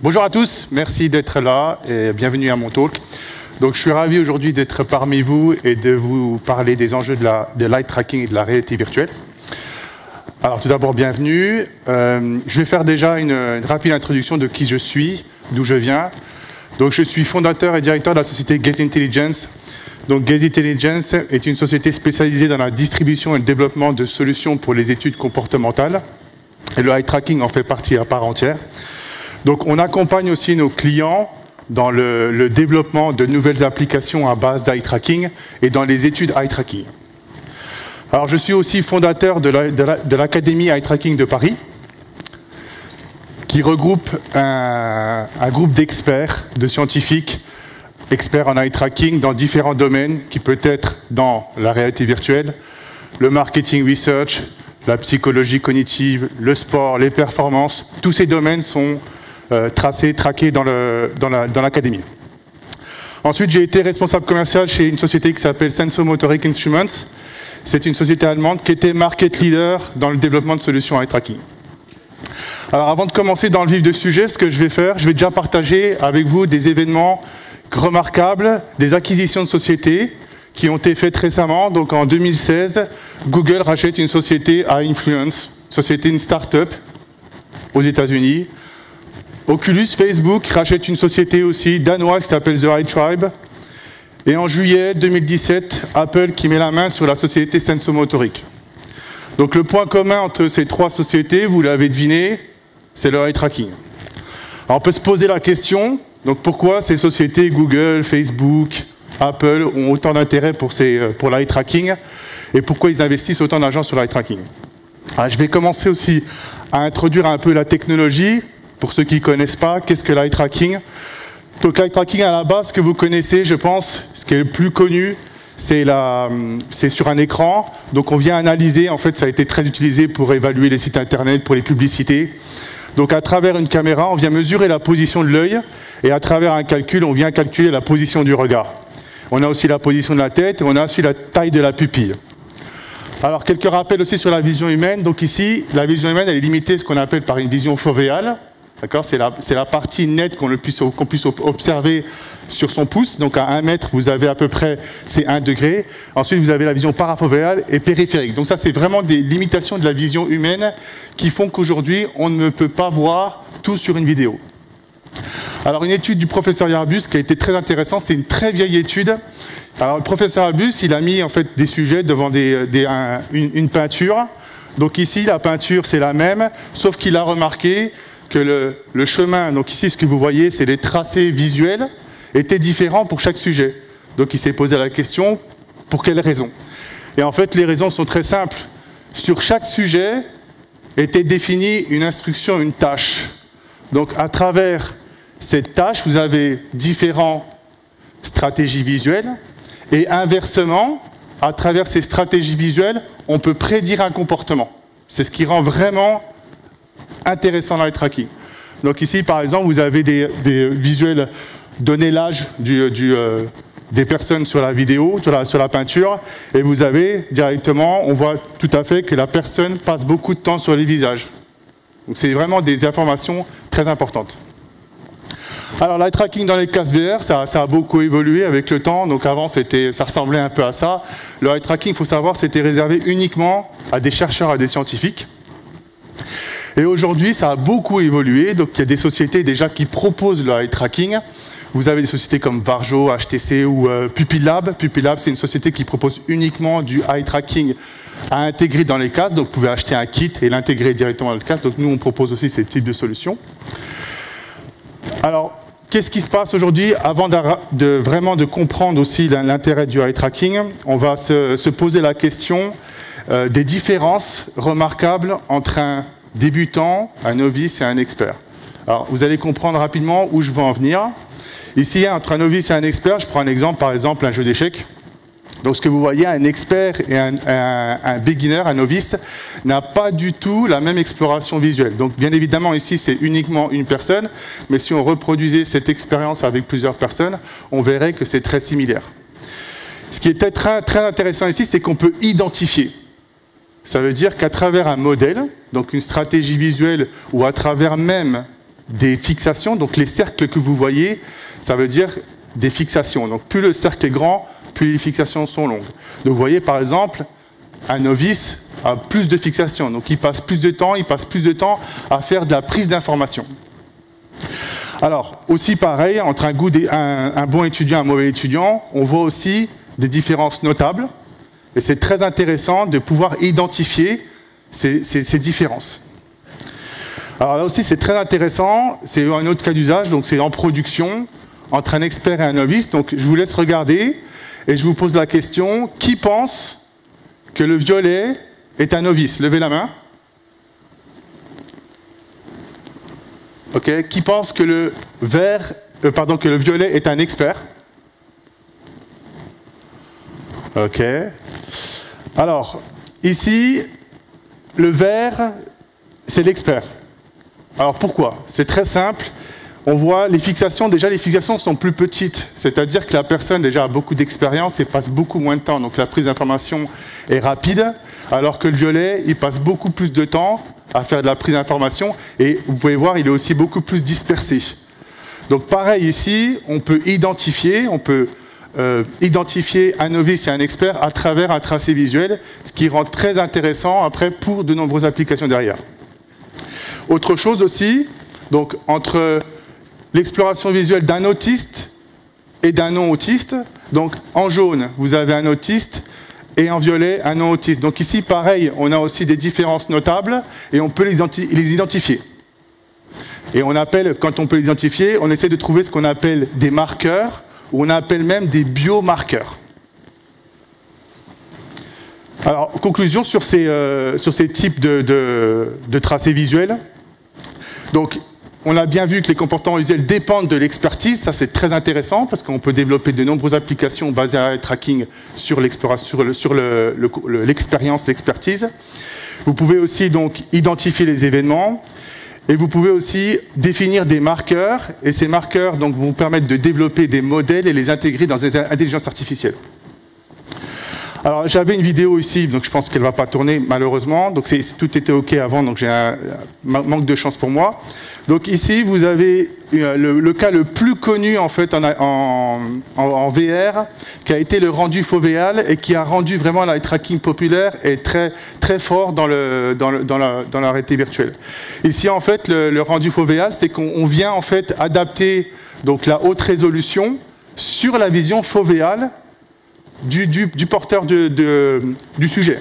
Bonjour à tous, merci d'être là et bienvenue à mon talk. Donc, je suis ravi aujourd'hui d'être parmi vous et de vous parler des enjeux de light tracking et de la réalité virtuelle. Alors tout d'abord, bienvenue. Je vais faire déjà une rapide introduction de qui je suis, d'où je viens. Donc, je suis fondateur et directeur de la société Gaze Intelligence. Donc, Gaze Intelligence est une société spécialisée dans la distribution et le développement de solutions pour les études comportementales. Et le eye tracking en fait partie à part entière. Donc, on accompagne aussi nos clients dans le développement de nouvelles applications à base d'eye tracking et dans les études eye tracking. Alors, je suis aussi fondateur de l'Académie eye tracking de Paris, qui regroupe un groupe d'experts, de scientifiques, experts en eye tracking dans différents domaines, qui peut être dans la réalité virtuelle, le marketing research, la psychologie cognitive, le sport, les performances. Tous ces domaines sont tracés, traqués dans l'académie. Ensuite, j'ai été responsable commercial chez une société qui s'appelle Sensomotoric Instruments. C'est une société allemande qui était market leader dans le développement de solutions eye tracking. Alors, avant de commencer dans le vif du sujet, ce que je vais faire, je vais déjà partager avec vous des événements remarquables, des acquisitions de sociétés qui ont été faites récemment. Donc, en 2016, Google rachète une société à Influence, une start-up aux États-Unis. Oculus, Facebook, rachète une société aussi danoise qui s'appelle The Eye Tribe. Et en juillet 2017, Apple qui met la main sur la société Sensomotoric. Donc le point commun entre ces trois sociétés, vous l'avez deviné, c'est le eye tracking. Alors on peut se poser la question, donc pourquoi ces sociétés, Google, Facebook, Apple, ont autant d'intérêt pour l'eye tracking et pourquoi ils investissent autant d'argent sur l'eye tracking. Alors, je vais commencer aussi à introduire un peu la technologie. Pour ceux qui ne connaissent pas, qu'est-ce que l'eye tracking? Donc l'eye tracking à la base, ce que vous connaissez, je pense, ce qui est le plus connu, c'est sur un écran. Donc on vient analyser, en fait ça a été très utilisé pour évaluer les sites internet, pour les publicités. Donc à travers une caméra, on vient mesurer la position de l'œil et à travers un calcul, on vient calculer la position du regard. On a aussi la position de la tête et on a aussi la taille de la pupille. Alors quelques rappels aussi sur la vision humaine. Donc ici, la vision humaine, elle est limitée à ce qu'on appelle par une vision fovéale. D'accord, c'est la partie nette qu'on puisse observer sur son pouce. Donc à 1 mètre, vous avez à peu près, c'est 1 degré. Ensuite, vous avez la vision parafovéale et périphérique. Donc ça, c'est vraiment des limitations de la vision humaine qui font qu'aujourd'hui, on ne peut pas voir tout sur une vidéo. Alors une étude du professeur Yarbus qui a été très intéressante, c'est une très vieille étude. Alors le professeur Yarbus, il a mis en fait des sujets devant une peinture. Donc ici, la peinture, c'est la même, sauf qu'il a remarqué que le chemin, donc ici ce que vous voyez, c'est les tracés visuels, étaient différents pour chaque sujet. Donc il s'est posé la question, pour quelles raisons? Et en fait, les raisons sont très simples. Sur chaque sujet était définie une instruction, une tâche. Donc à travers cette tâche, vous avez différentes stratégies visuelles, et inversement, à travers ces stratégies visuelles, on peut prédire un comportement. C'est ce qui rend vraiment intéressant dans l'eye tracking. Donc ici, par exemple, vous avez des visuels, donner l'âge des personnes sur la vidéo, sur la peinture, et vous avez directement, on voit tout à fait que la personne passe beaucoup de temps sur les visages. Donc c'est vraiment des informations très importantes. Alors l'eye tracking dans les casques VR, ça a beaucoup évolué avec le temps. Donc avant, ça ressemblait un peu à ça. Le eye tracking, il faut savoir, c'était réservé uniquement à des chercheurs, à des scientifiques. Et aujourd'hui, ça a beaucoup évolué. Donc, il y a des sociétés déjà qui proposent le eye tracking. Vous avez des sociétés comme Varjo, HTC ou Pupillab. Pupillab, c'est une société qui propose uniquement du eye tracking à intégrer dans les casques. Donc, vous pouvez acheter un kit et l'intégrer directement dans le casque. Donc, nous, on propose aussi ce type de solution. Alors, qu'est-ce qui se passe aujourd'hui? Avant vraiment de comprendre aussi l'intérêt du eye tracking, on va se poser la question des différences remarquables entre un débutant, un novice et un expert. Alors, vous allez comprendre rapidement où je veux en venir. Ici, entre un novice et un expert, je prends un exemple, par exemple, un jeu d'échecs. Donc ce que vous voyez, un expert et un beginner, un novice, n'a pas du tout la même exploration visuelle. Donc bien évidemment ici c'est uniquement une personne, mais si on reproduisait cette expérience avec plusieurs personnes, on verrait que c'est très similaire. Ce qui est très intéressant ici, c'est qu'on peut identifier. Ça veut dire qu'à travers un modèle, donc une stratégie visuelle, ou à travers même des fixations, donc les cercles que vous voyez, ça veut dire des fixations. Donc plus le cercle est grand, plus les fixations sont longues. Donc vous voyez par exemple, un novice a plus de fixations, donc il passe plus de temps à faire de la prise d'information. Alors aussi pareil, entre un bon étudiant et un mauvais étudiant, on voit aussi des différences notables, et c'est très intéressant de pouvoir identifier ces différences. Alors là aussi c'est très intéressant, c'est un autre cas d'usage, donc c'est en production, entre un expert et un novice, donc je vous laisse regarder, et je vous pose la question, qui pense que le violet est un novice? Levez la main. Ok. Qui pense que le que le violet est un expert? Ok. Alors, ici, le vert, c'est l'expert. Alors pourquoi? C'est très simple. On voit les fixations, déjà les fixations sont plus petites, c'est-à-dire que la personne déjà a beaucoup d'expérience et passe beaucoup moins de temps, donc la prise d'information est rapide, alors que le violet, il passe beaucoup plus de temps à faire de la prise d'information et vous pouvez voir, il est aussi beaucoup plus dispersé. Donc pareil ici, on peut identifier un novice et un expert à travers un tracé visuel, ce qui rend très intéressant après pour de nombreuses applications derrière. Autre chose aussi, donc entre l'exploration visuelle d'un autiste et d'un non-autiste. Donc en jaune, vous avez un autiste et en violet, un non-autiste. Donc ici, pareil, on a aussi des différences notables et on peut les identifier. Et on appelle, quand on peut les identifier, on essaie de trouver ce qu'on appelle des marqueurs ou on appelle même des biomarqueurs. Alors, conclusion sur ces types de tracés visuels. Donc, on a bien vu que les comportements visuels dépendent de l'expertise, ça c'est très intéressant parce qu'on peut développer de nombreuses applications basées à eye tracking sur l'expérience, l'expertise. Vous pouvez aussi donc identifier les événements et vous pouvez aussi définir des marqueurs et ces marqueurs donc, vont vous permettre de développer des modèles et les intégrer dans l'intelligence artificielle. Alors j'avais une vidéo ici, donc je pense qu'elle ne va pas tourner malheureusement, donc tout était OK avant, donc j'ai un manque de chance pour moi. Donc ici vous avez le cas le plus connu en fait en VR, qui a été le rendu fovéal et qui a rendu vraiment l'eye tracking populaire et très fort dans la réalité virtuelle. Ici en fait le rendu fovéal, c'est qu'on vient en fait adapter donc la haute résolution sur la vision fovéale du porteur du sujet.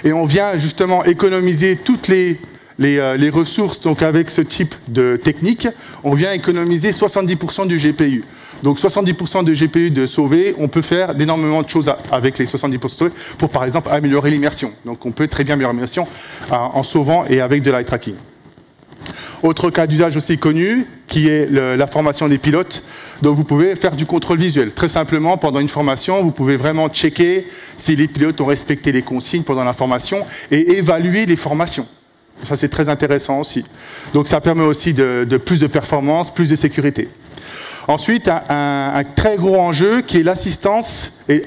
Et on vient justement économiser toutes les ressources, donc avec ce type de technique, on vient économiser 70% du GPU. Donc 70% de GPU de sauvé, on peut faire énormément de choses avec les 70% sauvés pour par exemple améliorer l'immersion. Donc on peut très bien améliorer l'immersion en sauvant et avec de l'eye tracking. Autre cas d'usage aussi connu, qui est la formation des pilotes. Donc vous pouvez faire du contrôle visuel. Très simplement, pendant une formation, vous pouvez vraiment checker si les pilotes ont respecté les consignes pendant la formation et évaluer les formations. Ça, c'est très intéressant aussi. Donc ça permet aussi de plus de performance, plus de sécurité. Ensuite, un très gros enjeu qui est l'assistance et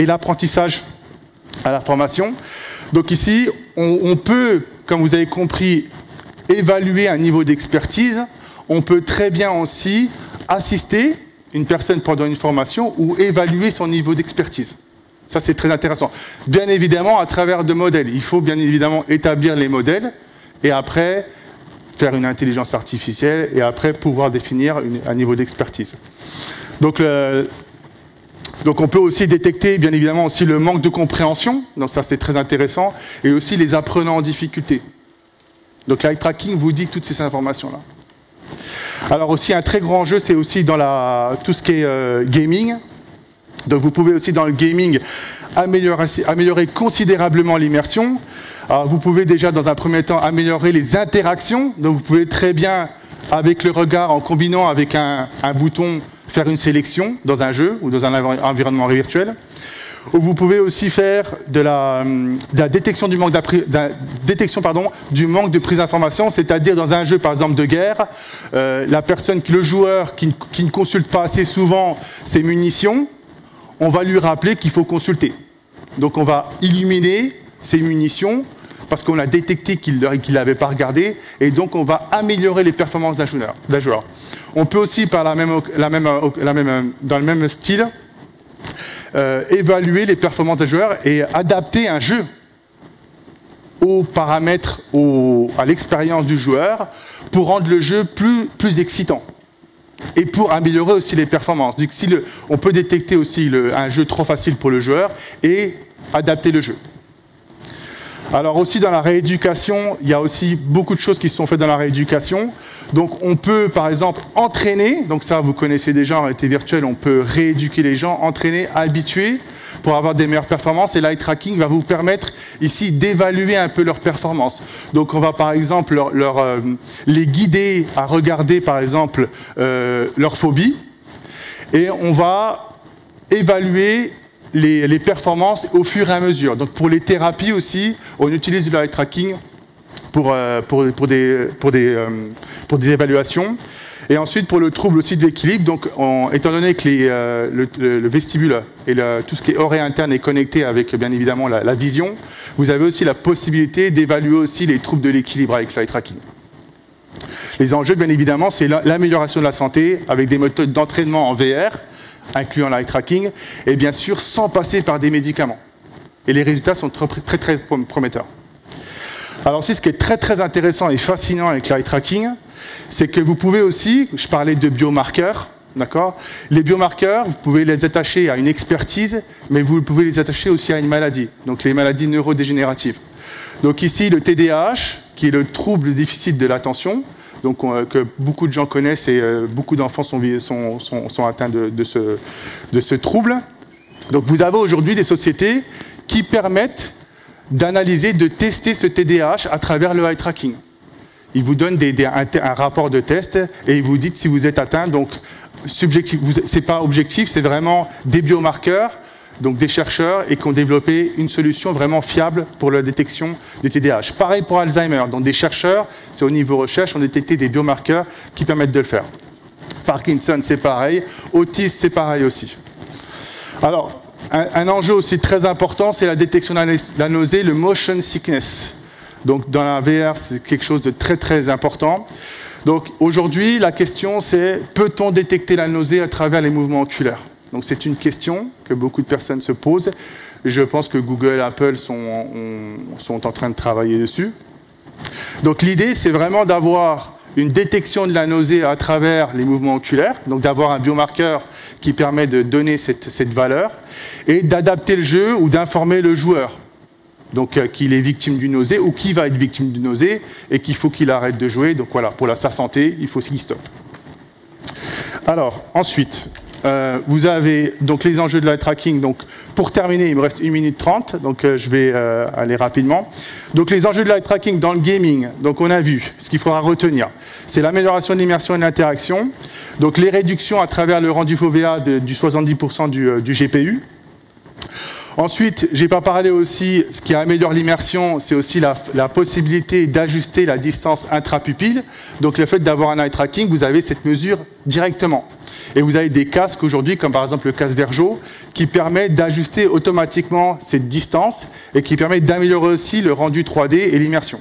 l'apprentissage à la formation. Donc ici, on peut, comme vous avez compris, évaluer un niveau d'expertise. On peut très bien aussi assister une personne pendant une formation ou évaluer son niveau d'expertise. Ça, c'est très intéressant. Bien évidemment, à travers de modèles. Il faut bien évidemment établir les modèles et après faire une intelligence artificielle et après pouvoir définir un niveau d'expertise. Donc on peut aussi détecter bien évidemment aussi le manque de compréhension. Donc ça, c'est très intéressant. Et aussi les apprenants en difficulté. Donc l'eye tracking vous dit toutes ces informations-là. Alors aussi un très grand enjeu, c'est aussi dans tout ce qui est gaming. Donc vous pouvez aussi dans le gaming améliorer considérablement l'immersion. Alors vous pouvez déjà dans un premier temps améliorer les interactions. Donc vous pouvez très bien avec le regard en combinant avec un bouton faire une sélection dans un jeu ou dans un environnement virtuel. Vous pouvez aussi faire de la détection du manque de prise d'information, c'est-à-dire dans un jeu par exemple de guerre, le joueur qui ne consulte pas assez souvent ses munitions, on va lui rappeler qu'il faut consulter. Donc on va illuminer ses munitions parce qu'on a détecté qu'il ne l'avait pas regardé, et donc on va améliorer les performances d'un joueur. On peut aussi, dans le même style, évaluer les performances des joueurs et adapter un jeu aux paramètres, à l'expérience du joueur, pour rendre le jeu plus excitant et pour améliorer aussi les performances. Donc, on peut détecter aussi un jeu trop facile pour le joueur et adapter le jeu. Alors aussi dans la rééducation, il y a aussi beaucoup de choses qui sont faites dans la rééducation. Donc on peut par exemple entraîner, donc ça vous connaissez déjà en réalité virtuelle, on peut rééduquer les gens, entraîner, habituer pour avoir des meilleures performances, et l'eye tracking va vous permettre ici d'évaluer un peu leurs performances. Donc on va par exemple les guider à regarder par exemple leur phobie, et on va évaluer les performances au fur et à mesure. Donc pour les thérapies aussi, on utilise le eye tracking pour des évaluations. Et ensuite pour le trouble aussi de l'équilibre, donc étant donné que le vestibule et tout ce qui est oreille interne est connecté avec bien évidemment la vision, vous avez aussi la possibilité d'évaluer aussi les troubles de l'équilibre avec le eye tracking. Les enjeux bien évidemment c'est l'amélioration de la santé avec des méthodes d'entraînement en VR, incluant l'eye tracking, et bien sûr sans passer par des médicaments. Et les résultats sont très très prometteurs. Alors aussi, ce qui est très très intéressant et fascinant avec l'eye tracking, c'est que vous pouvez aussi, je parlais de biomarqueurs, d'accord ? Les biomarqueurs, vous pouvez les attacher à une expertise, mais vous pouvez les attacher aussi à une maladie, donc les maladies neurodégénératives. Donc ici, le TDAH, qui est le trouble du déficit de l'attention, donc que beaucoup de gens connaissent et beaucoup d'enfants sont atteints de ce trouble. Donc vous avez aujourd'hui des sociétés qui permettent d'analyser, de tester ce TDAH à travers le eye tracking. Ils vous donnent un rapport de test et ils vous disent si vous êtes atteint. Donc subjectif, c'est pas objectif, c'est vraiment des biomarqueurs, donc des chercheurs, et qui ont développé une solution vraiment fiable pour la détection du TDAH. Pareil pour Alzheimer, donc des chercheurs, c'est au niveau recherche, ont détecté des biomarqueurs qui permettent de le faire. Parkinson, c'est pareil. Autisme, c'est pareil aussi. Alors, un enjeu aussi très important, c'est la détection de la nausée, le motion sickness. Donc, dans la VR, c'est quelque chose de très très important. Donc, aujourd'hui, la question, c'est peut-on détecter la nausée à travers les mouvements oculaires ? Donc c'est une question que beaucoup de personnes se posent. Je pense que Google et Apple sont en train de travailler dessus. Donc l'idée, c'est vraiment d'avoir une détection de la nausée à travers les mouvements oculaires, donc d'avoir un biomarqueur qui permet de donner cette valeur, et d'adapter le jeu ou d'informer le joueur, donc qu'il est victime d'une nausée ou qui va être victime d'une nausée et qu'il faut qu'il arrête de jouer. Donc voilà, pour sa santé, il faut qu'il stoppe. Alors, ensuite... vous avez donc les enjeux de l'eye tracking. Donc, pour terminer, il me reste 1 minute 30, donc je vais aller rapidement. Donc les enjeux de l'eye tracking dans le gaming, donc on a vu, ce qu'il faudra retenir, c'est l'amélioration de l'immersion et de l'interaction, donc les réductions à travers le rendu FOVA du 70% du GPU. Ensuite, je n'ai pas parlé aussi, ce qui améliore l'immersion, c'est aussi la possibilité d'ajuster la distance intrapupille. Donc le fait d'avoir un eye tracking, vous avez cette mesure directement. Et vous avez des casques aujourd'hui, comme par exemple le casque Verjo, qui permet d'ajuster automatiquement cette distance et qui permet d'améliorer aussi le rendu 3D et l'immersion.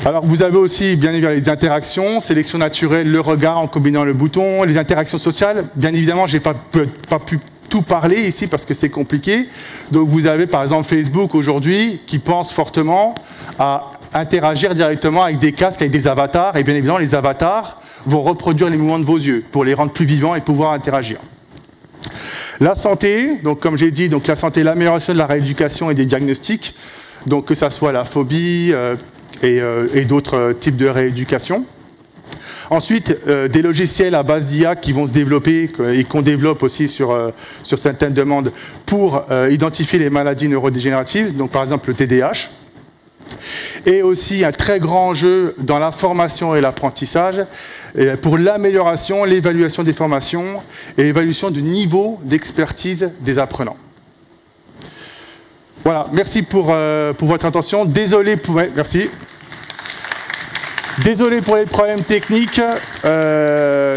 Alors vous avez aussi bien évidemment les interactions, sélection naturelle, le regard en combinant le bouton, les interactions sociales. Bien évidemment, je n'ai pas pu tout parler ici parce que c'est compliqué. Donc vous avez par exemple Facebook aujourd'hui qui pense fortement à interagir directement avec des casques, avec des avatars, et bien évidemment les avatars vont reproduire les mouvements de vos yeux pour les rendre plus vivants et pouvoir interagir. La santé, donc comme j'ai dit, donc la santé, l'amélioration de la rééducation et des diagnostics, donc que ça soit la phobie et d'autres types de rééducation. Ensuite, des logiciels à base d'IA qui vont se développer et qu'on développe aussi sur certaines demandes pour identifier les maladies neurodégénératives, donc par exemple le TDAH. Et aussi un très grand enjeu dans la formation et l'apprentissage pour l'amélioration, l'évaluation des formations et l'évaluation du niveau d'expertise des apprenants. Voilà, merci pour votre attention. Désolé pour... Ouais, merci. Désolé pour les problèmes techniques.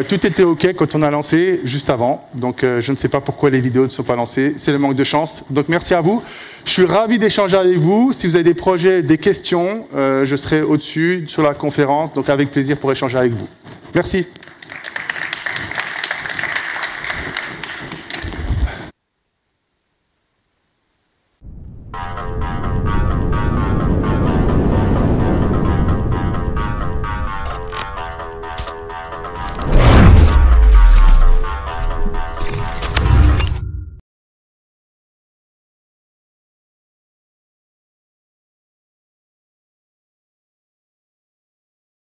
Tout était OK quand on a lancé, juste avant. Donc, je ne sais pas pourquoi les vidéos ne sont pas lancées. C'est le manque de chance. Donc, merci à vous. Je suis ravi d'échanger avec vous. Si vous avez des projets, des questions, je serai au-dessus sur la conférence. Donc, avec plaisir pour échanger avec vous. Merci.